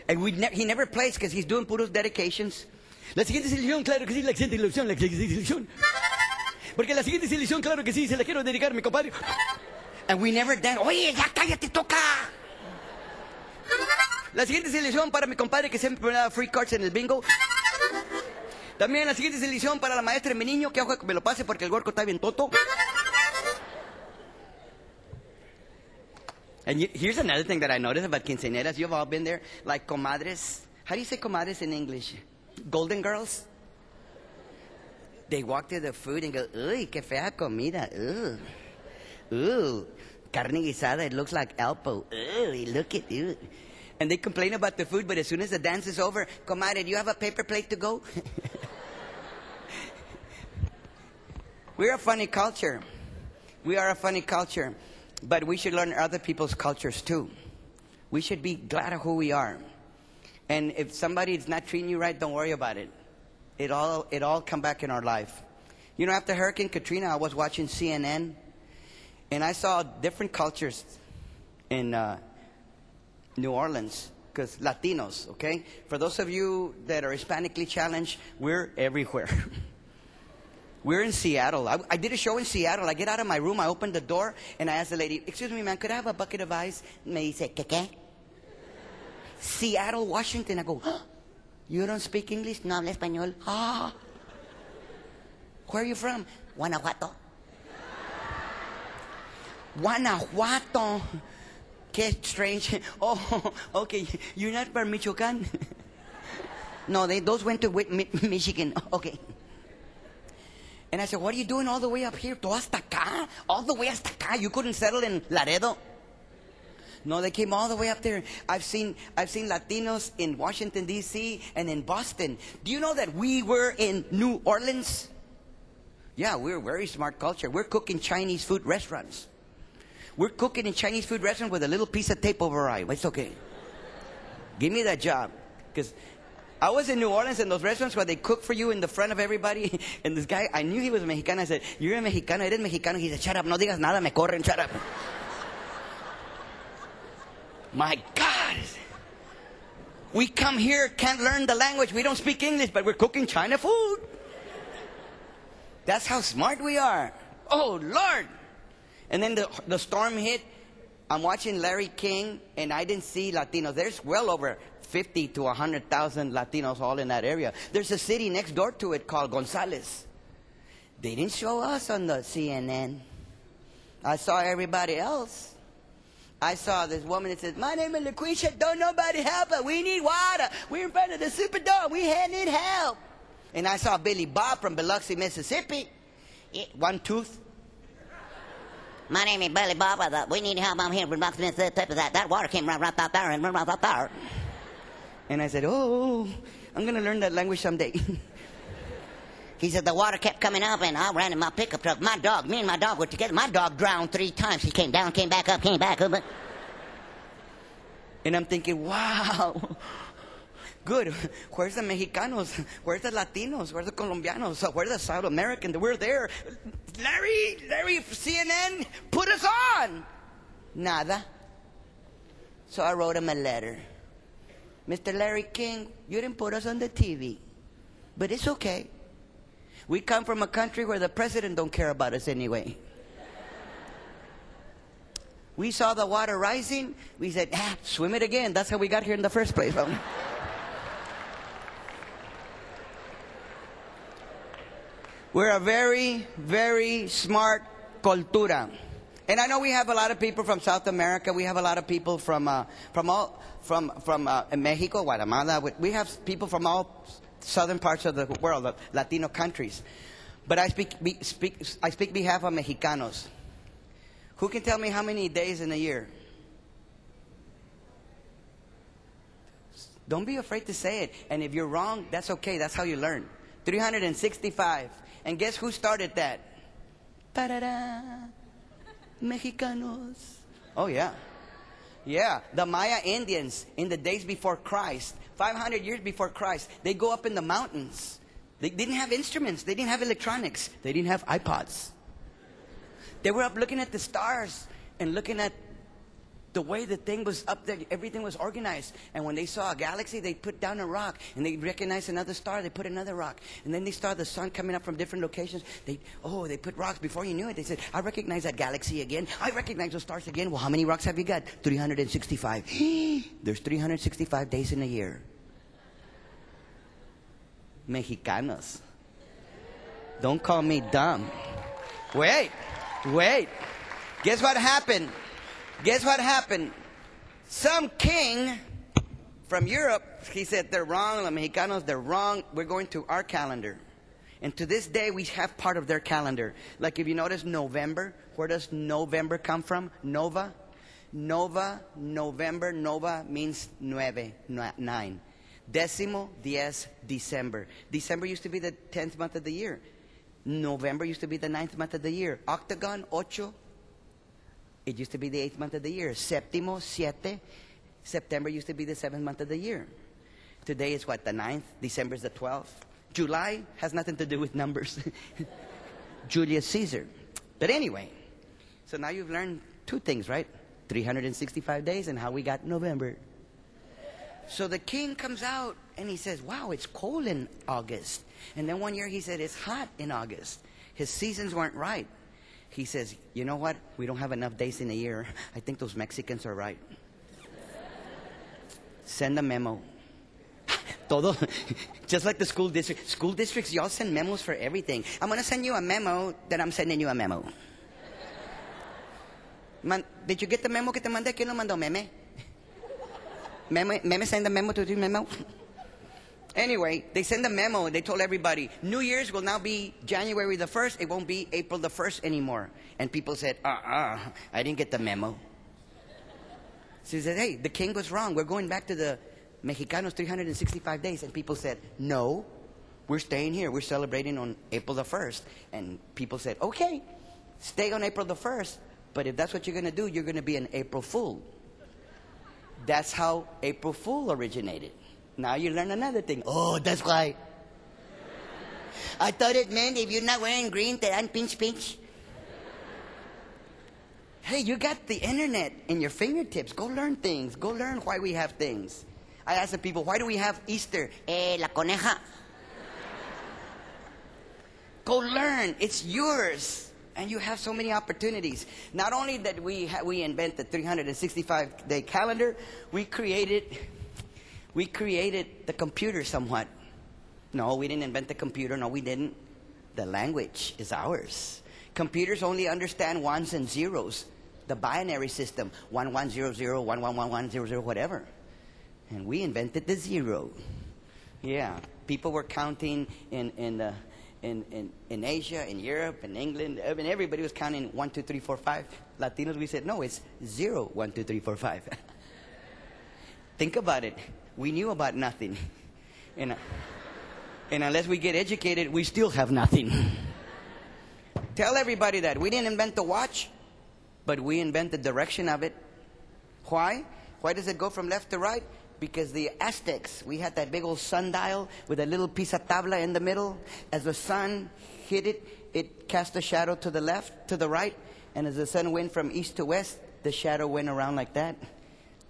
And he never plays because he's doing puros dedications. La siguiente selección, claro que sí, la siguiente selección, la siguiente selección. Porque la siguiente selección, claro que sí, se la quiero dedicar a mi compadre. And we never dance. Oye, ya cállate, toca. La siguiente selección para mi compadre que siempre me da free cards en el bingo. También la siguiente selección para la maestra de mi niño, que ojo que me lo pase porque el huerco está bien toto. And here's another thing that I noticed about quinceañeras. You've all been there. Like comadres. How do you say comadres in English? Golden girls? They walk to the food and go, uy, que fea comida. Ooh, carne guisada, it looks like elbow. Ooh, look at you. And they complain about the food, but as soon as the dance is over, comadre, do you have a paper plate to go? We're a funny culture. We are a funny culture. But we should learn other people's cultures too. We should be glad of who we are. And if somebody is not treating you right, don't worry about it. It all come back in our life. You know, after Hurricane Katrina, I was watching CNN, and I saw different cultures in New Orleans, because Latinos, okay? For those of you that are Hispanically challenged, we're everywhere. We're in Seattle. I did a show in Seattle. I get out of my room, I open the door, and I ask the lady, excuse me, ma'am, could I have a bucket of ice? Me dice, ¿qué? Seattle, Washington. I go, oh, you don't speak English? No hablo español. Ah. Where are you from? Guanajuato. Guanajuato. Qué strange. Oh, okay. You're not from Michoacán? No, those went to Michigan. Okay. And I said, what are you doing all the way up here? Todo hasta acá? All the way hasta acá? You couldn't settle in Laredo? No, they came all the way up there. I've seen Latinos in Washington, D.C. and in Boston. Do you know that we were in New Orleans? Yeah, we're a very smart culture. We're cooking Chinese food restaurants. We're cooking in Chinese food restaurants with a little piece of tape over our eye. It's okay. Give me that job. Because I was in New Orleans in those restaurants where they cook for you in the front of everybody. And this guy, I knew he was a Mexicano. I said, you're a Mexicano, eres Mexicano. He said, shut up, no digas nada, me corren, shut up. My God. We come here, can't learn the language. We don't speak English, but we're cooking China food. That's how smart we are. Oh, Lord. And then the storm hit. I'm watching Larry King, and I didn't see Latinos. There's well over 50 to 100,000 Latinos all in that area. There's a city next door to it called Gonzales. They didn't show us on the CNN. I saw everybody else. I saw this woman that says, my name is LaQuisha, don't nobody help us. We need water. We're in front of the Superdome. We need help. And I saw Billy Bob from Biloxi, Mississippi. One tooth. My name is Billy Bob. We need help. I'm here from Biloxi, Mississippi. That water came right out there and right out there. And I said, oh, I'm going to learn that language someday. He said, the water kept coming up, and I ran in my pickup truck. Me and my dog were together. My dog drowned 3 times. He came down, came back up, came back up. And I'm thinking, wow, good. Where's the Mexicanos? Where's the Latinos? Where's the Colombianos? Where's the South Americans? We're there. Larry, CNN, put us on. Nada. So I wrote him a letter. Mr. Larry King, you didn't put us on the TV, but it's okay. We come from a country where the president don't care about us anyway. We saw the water rising. We said, swim it again. That's how we got here in the first place. We're a very, very smart cultura. And I know we have a lot of people from South America. We have a lot of people from Mexico, Guatemala. We have people from all southern parts of the world, Latino countries. But I speak behalf of Mexicanos. Who can tell me how many days in a year? Don't be afraid to say it. And if you're wrong, that's okay. That's how you learn. 365. And guess who started that? Ta-da-da. Mexicanos. Oh, yeah. Yeah, the Maya Indians in the days before Christ, 500 years before Christ, they go up in the mountains. They didn't have instruments. They didn't have electronics. They didn't have iPods. They were up looking at the stars and looking at the way the thing was up there. Everything was organized. And when they saw a galaxy, they put down a rock. And they recognized another star. They put another rock. And then they saw the sun coming up from different locations. They put rocks. Before you knew it, they said, I recognize that galaxy again. I recognize those stars again. Well, how many rocks have you got? 365. There's 365 days in a year. Mexicanos. Don't call me dumb. Wait. Guess what happened? Guess what happened? Some king from Europe, he said, they're wrong, the Mexicanos, they're wrong. We're going to our calendar. And to this day, we have part of their calendar. Like if you notice November, where does November come from? Nova. Nova, November, Nova means 9. Décimo, 10, December. December used to be the 10th month of the year. November used to be the 9th month of the year. Octagon, ocho. It used to be the 8th month of the year. Séptimo, 7. September used to be the 7th month of the year. Today is what, the 9th? December is the 12th. July has nothing to do with numbers. Julius Caesar. But anyway, so now you've learned two things, right? 365 days and how we got November. So the king comes out and he says, wow, it's cold in August. And then one year he said, it's hot in August. His seasons weren't right. He says, you know what? We don't have enough days in a year. I think those Mexicans are right. Send a memo. Todo, just like the school district. School districts, y'all send memos for everything. I'm going to send you a memo that I'm sending you a memo. Did you get the memo que te mandé? ¿Quién lo mandó? Meme? Meme send a memo to the memo? Anyway, they send a memo and they told everybody, New Year's will now be January the 1st. It won't be April the 1st anymore. And people said, I didn't get the memo. So he said, hey, the king was wrong. We're going back to the Mexicanos 365 days. And people said, no, we're staying here. We're celebrating on April the 1st. And people said, okay, stay on April the 1st. But if that's what you're going to do, you're going to be an April Fool. That's how April Fool originated. Now you learn another thing. Oh, that's why. I thought it meant if you're not wearing green, te dan pinch pinch. Hey, you got the internet in your fingertips. Go learn things. Go learn why we have things. I ask the people, why do we have Easter? La coneja. Go learn. It's yours. And you have so many opportunities. Not only that we invented the 365-day calendar, we created the computer somewhat. No, we didn't invent the computer. No, we didn't. The language is ours. Computers only understand ones and zeros. The binary system, 1100, 111100, whatever. And we invented the zero. Yeah, people were counting in Asia, in Europe, in England. I mean, everybody was counting 1, 2, 3, 4, 5. Latinos, we said, no, it's 0, 1, 2, 3, 4, 5. Think about it. We knew about nothing. And unless we get educated, we still have nothing. Tell everybody that. We didn't invent the watch, but we invented the direction of it. Why? Why does it go from left to right? Because the Aztecs, we had that big old sundial with a little piece of tabla in the middle. As the sun hit it, it cast a shadow to the left, to the right. And as the sun went from east to west, the shadow went around like that.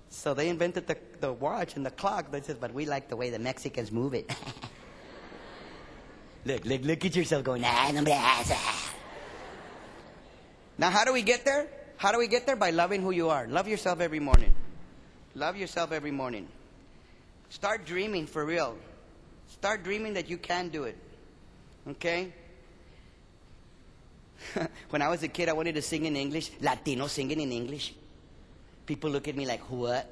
So they invented the watch and the clock. They said, but we like the way the Mexicans move it. Look at yourself going, Now, how do we get there? How do we get there? By loving who you are. Love yourself every morning. Love yourself every morning. Start dreaming for real. Start dreaming that you can do it. Okay? When I was a kid, I wanted to sing in English. Latino singing in English. People look at me like, what?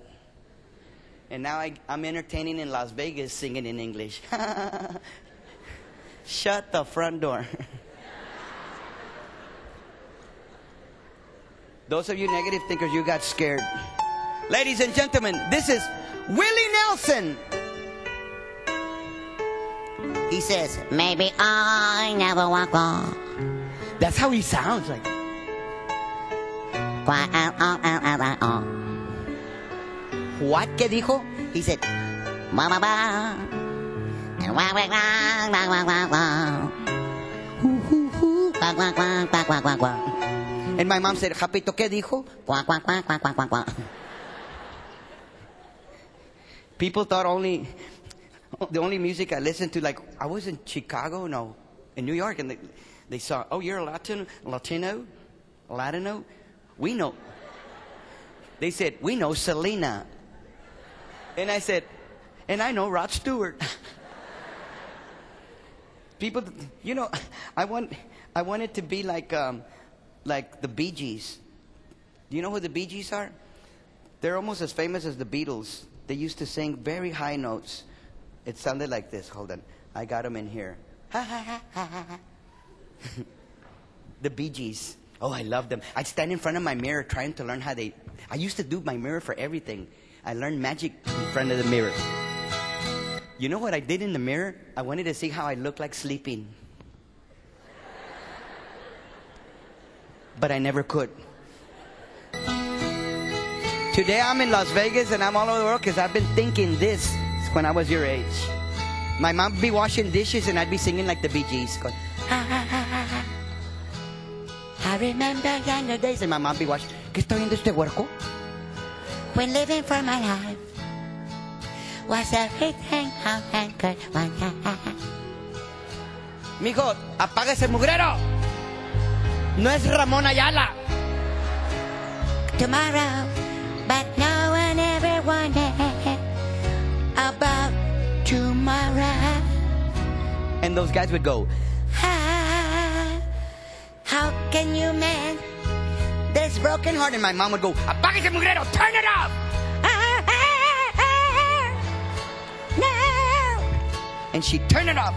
And now I'm entertaining in Las Vegas singing in English. Shut the front door. Those of you negative thinkers, you got scared. Ladies and gentlemen, this is Willie Nelson. He says, maybe I never walk on. That's how he sounds like. What que dijo? He said, ba ba ba. And wah wah wah wah wah wah. Hoo hoo hoo. Quack quack quack quack quack quack quack. And my mom said, Japito, ¿qué dijo? Quack quack quack quack quack quack quack. People thought the only music I listened to, like I was in Chicago, no, in New York, and they saw, oh, you're a Latino. We know. They said, we know Selena. And I said, and I know Rod Stewart. People, you know, I wanted to be like the Bee Gees. Do you know who the Bee Gees are? They're almost as famous as the Beatles. They used to sing very high notes. It sounded like this. Hold on. I got them in here. The Bee Gees. Oh, I love them. I'd stand in front of my mirror trying to learn how they... I used to do my mirror for everything. I learned magic in front of the mirror. You know what I did in the mirror? I wanted to see how I looked like sleeping. But I never could. Today I'm in Las Vegas and I'm all over the world because I've been thinking this when I was your age. My mom would be washing dishes and I'd be singing like the Bee Gees. Going, ha, ha, ha, ha, ha. I remember younger days. And my mom would be watching. ¿Qué está viendo este huerco? When living for my life was everything how I could want. Mijo, apaga ese mugrero. No es Ramón Ayala. Tomorrow, but no one ever wondered about tomorrow. And those guys would go, how can you mend this broken heart? And my mom would go, apaga ese mugrero, turn it off. No. And she'd turn it off.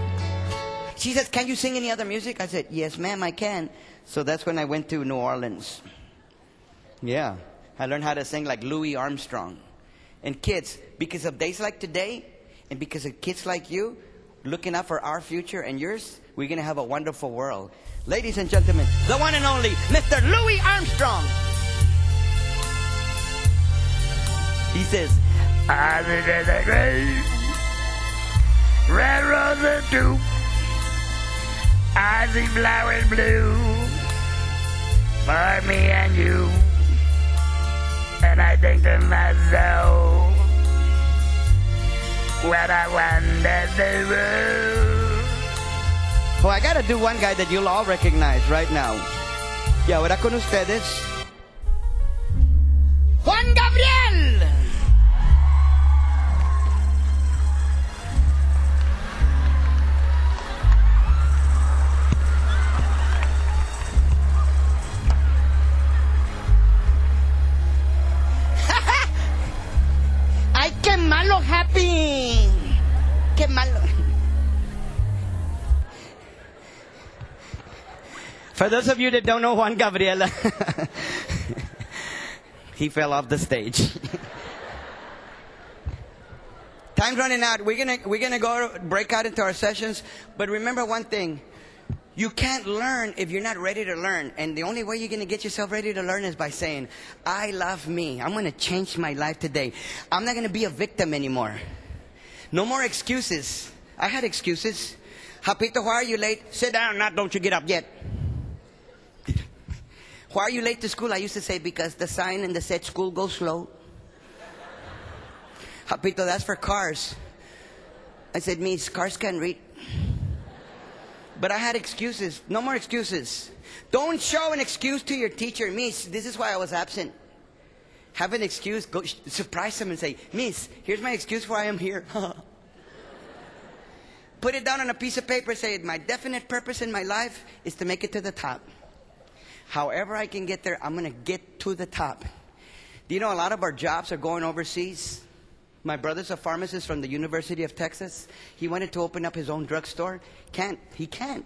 She says, can you sing any other music? I said, yes, ma'am, I can. So that's when I went to New Orleans. Yeah. I learned how to sing like Louis Armstrong. And kids, because of days like today, and because of kids like you, looking out for our future and yours, we're going to have a wonderful world. Ladies and gentlemen, the one and only Mr. Louis Armstrong. He says, I think that's a great red roses too. I see flowers blue for me and you. And I think to myself, what a wonderful world. Oh, I gotta do one guy that you'll all recognize right now. Y ahora con ustedes, Juan Gabriel. ¡Ay, qué malo, Happy! ¡Qué malo! For those of you that don't know Juan Gabriel, he fell off the stage. Time's running out. We're gonna go break out into our sessions. But remember one thing. You can't learn if you're not ready to learn. And the only way you're going to get yourself ready to learn is by saying, I love me. I'm going to change my life today. I'm not going to be a victim anymore. No more excuses. I had excuses. Japito, why are you late? Sit down, don't you get up yet. Why are you late to school? I used to say, because the sign in the said school goes slow. Japito, that's for cars. I said, Miss, cars can't read. But I had excuses. No more excuses. Don't show an excuse to your teacher. Miss, this is why I was absent. Have an excuse. Go surprise them and say, Miss, here's my excuse why I'm here. Put it down on a piece of paper. Say, my definite purpose in my life is to make it to the top. However I can get there, I'm going to get to the top. Do you know a lot of our jobs are going overseas? My brother's a pharmacist from the University of Texas. He wanted to open up his own drugstore. He can't.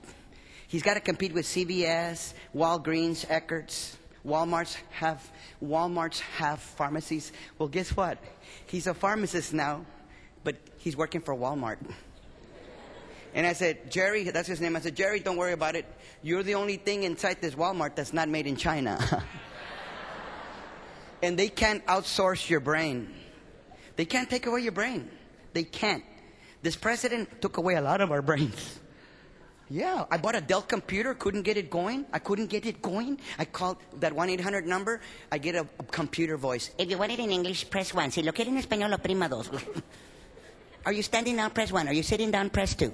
He's got to compete with CVS, Walgreens, Eckert's. Walmarts have pharmacies. Well, guess what? He's a pharmacist now, but he's working for Walmart. And I said, Jerry, that's his name. I said, Jerry, don't worry about it. You're the only thing inside this Walmart that's not made in China. And they can't outsource your brain. They can't take away your brain. They can't. This president took away a lot of our brains. Yeah, I bought a Dell computer, couldn't get it going. I couldn't get it going. I called that 1-800 number. I get a computer voice. If you want it in English, press 1. Si lo quiere en español, oprima 2. Are you standing down? Press 1. Are you sitting down? Press 2.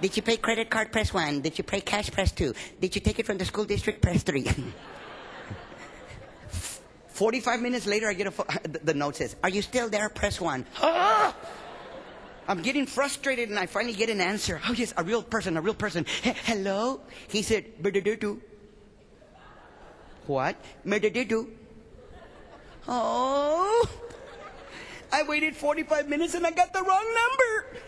Did you pay credit card? Press 1. Did you pay cash? Press 2. Did you take it from the school district? Press 3. 45 minutes later, I get the note says, are you still there? Press 1. Ah! I'm getting frustrated, and I finally get an answer. Oh, yes, a real person. Hello? He said, What? Murder-do-do. Oh. I waited 45 minutes and I got the wrong number.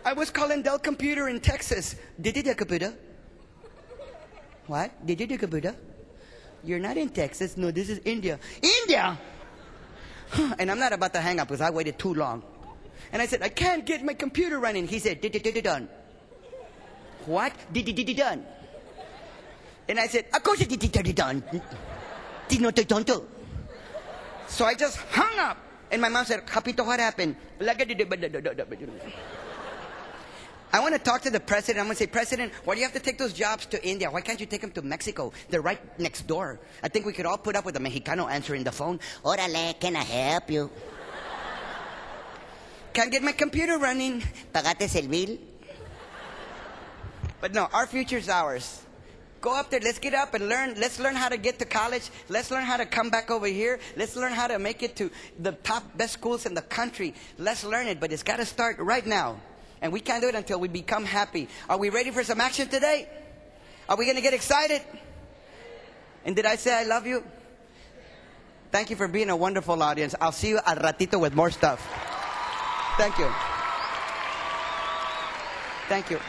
I was calling Dell Computer in Texas. Did you do computer? What? Did you do computer? You're not in Texas. No, this is India. India? And I'm not about to hang up because I waited too long. And I said, I can't get my computer running. He said, done. What? Done. And I said, of course it done. So I just hung up. And my mom said, Capito, what happened? I want to talk to the president. I'm going to say, President, why do you have to take those jobs to India? Why can't you take them to Mexico? They're right next door. I think we could all put up with a Mexicano answering the phone. Orale, can I help you? Can't get my computer running. Pagates el bill. But no, our future's ours. Go up there. Let's get up and learn. Let's learn how to get to college. Let's learn how to come back over here. Let's learn how to make it to the top best schools in the country. Let's learn it, but it's got to start right now. And we can't do it until we become happy. Are we ready for some action today? Are we going to get excited? And did I say I love you? Thank you for being a wonderful audience. I'll see you al ratito with more stuff. Thank you. Thank you.